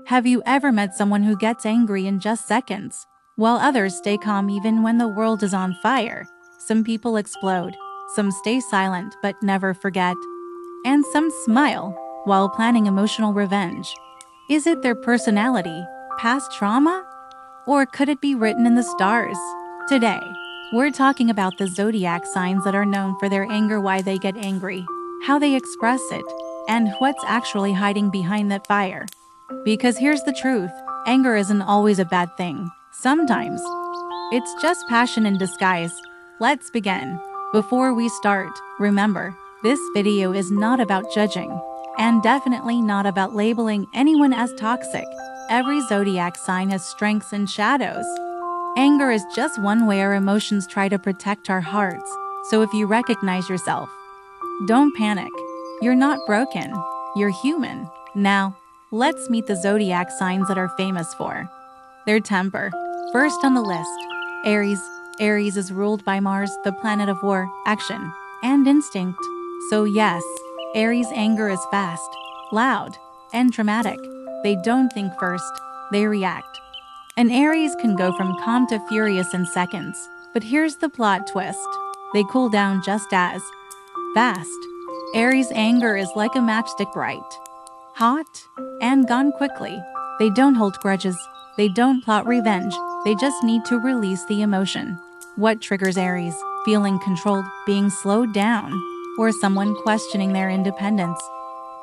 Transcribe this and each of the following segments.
Have you ever met someone who gets angry in just seconds, while others stay calm even when the world is on fire? Some people explode, some stay silent but never forget, and some smile while planning emotional revenge. Is it their personality, past trauma, or could it be written in the stars? Today, we're talking about the zodiac signs that are known for their anger, why they get angry, how they express it, and what's actually hiding behind that fire. Because here's the truth, anger isn't always a bad thing. Sometimes, it's just passion in disguise. Let's begin. Before we start, remember, this video is not about judging, and definitely not about labeling anyone as toxic. Every zodiac sign has strengths and shadows. Anger is just one way our emotions try to protect our hearts, so if you recognize yourself, don't panic. You're not broken, you're human. Now, let's meet the zodiac signs that are famous for their temper. First on the list, Aries. Aries is ruled by Mars, the planet of war, action, and instinct. So yes, Aries' anger is fast, loud, and dramatic. They don't think first, they react. And Aries can go from calm to furious in seconds. But here's the plot twist. They cool down just as fast. Aries' anger is like a matchstick, bright, hot, and gone quickly. They don't hold grudges. They don't plot revenge. They just need to release the emotion. What triggers Aries? Feeling controlled, being slowed down, or someone questioning their independence.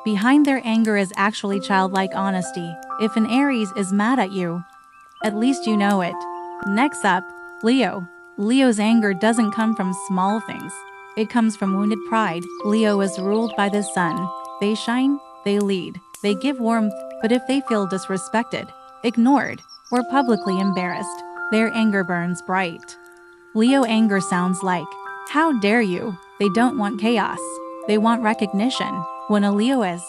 Behind their anger is actually childlike honesty. If an Aries is mad at you, at least you know it. Next up, Leo. Leo's anger doesn't come from small things. It comes from wounded pride. Leo is ruled by the sun. They shine, they lead, they give warmth, but if they feel disrespected, ignored, or publicly embarrassed, their anger burns bright. Leo anger sounds like, "How dare you?" They don't want chaos. They want recognition. When a Leo is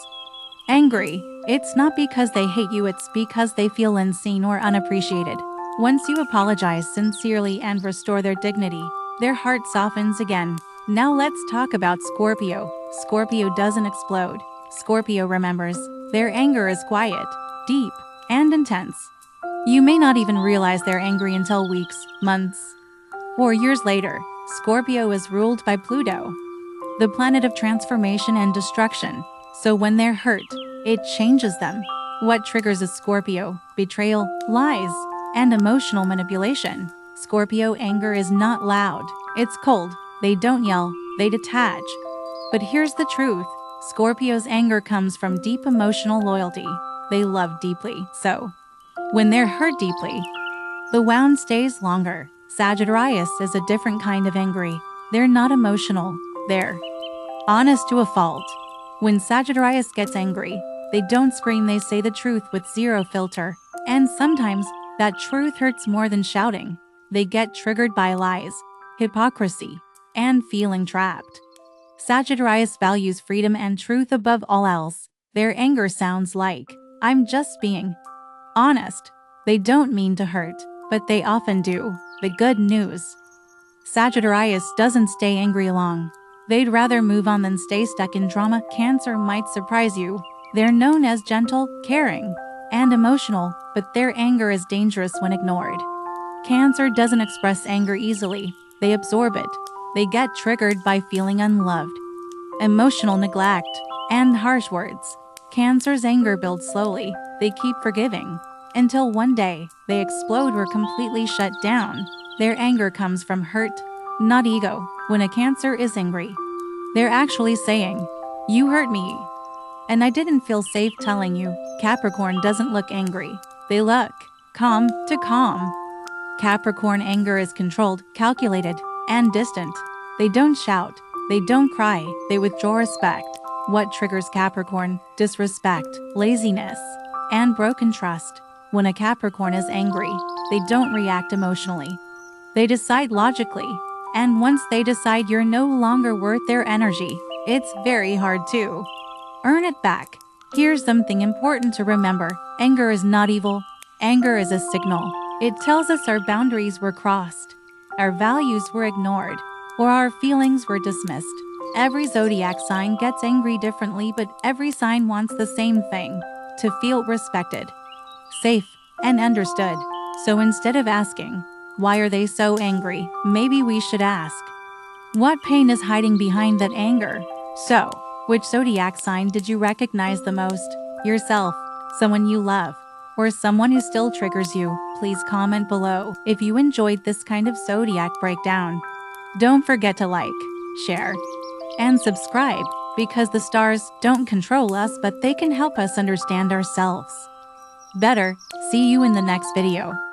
angry, it's not because they hate you, it's because they feel unseen or unappreciated. Once you apologize sincerely and restore their dignity, their heart softens again. Now let's talk about Scorpio. Scorpio doesn't explode. Scorpio remembers. Their anger is quiet, deep, and intense. You may not even realize they're angry until weeks, months, or years later. Scorpio is ruled by Pluto, the planet of transformation and destruction. So when they're hurt, it changes them. What triggers a Scorpio? Betrayal, lies, and emotional manipulation. Scorpio anger is not loud. It's cold. They don't yell, they detach. But here's the truth. Scorpio's anger comes from deep emotional loyalty. They love deeply, so when they're hurt deeply, the wound stays longer. Sagittarius is a different kind of angry. They're not emotional, they're honest to a fault. When Sagittarius gets angry, they don't scream, they say the truth with zero filter. And sometimes, that truth hurts more than shouting. They get triggered by lies, hypocrisy, and feeling trapped. Sagittarius values freedom and truth above all else. Their anger sounds like, "I'm just being honest." They don't mean to hurt, but they often do. The good news: Sagittarius doesn't stay angry long. They'd rather move on than stay stuck in drama. Cancer might surprise you. They're known as gentle, caring, and emotional, but their anger is dangerous when ignored. Cancer doesn't express anger easily. They absorb it. They get triggered by feeling unloved, emotional neglect, and harsh words. Cancer's anger builds slowly. They keep forgiving, until one day, they explode or completely shut down. Their anger comes from hurt, not ego. When a Cancer is angry, they're actually saying, "You hurt me, and I didn't feel safe telling you." Capricorn doesn't look angry. They look calm to calm. Capricorn anger is controlled, calculated, and distant. They don't shout. They don't cry. They withdraw respect. What triggers Capricorn? Disrespect, laziness, and broken trust. When a Capricorn is angry, they don't react emotionally. They decide logically. And once they decide you're no longer worth their energy, it's very hard to earn it back. Here's something important to remember. Anger is not evil. Anger is a signal. It tells us our boundaries were crossed, our values were ignored, or our feelings were dismissed. Every zodiac sign gets angry differently, but every sign wants the same thing: to feel respected. safe, and understood. So instead of asking, why are they so angry, maybe we should ask, what pain is hiding behind that anger? So, which zodiac sign did you recognize the most? Yourself, someone you love, or someone who still triggers you? Please comment below if you enjoyed this kind of zodiac breakdown. Don't forget to like, share, and subscribe, because the stars don't control us, but they can help us understand ourselves better. See you in the next video.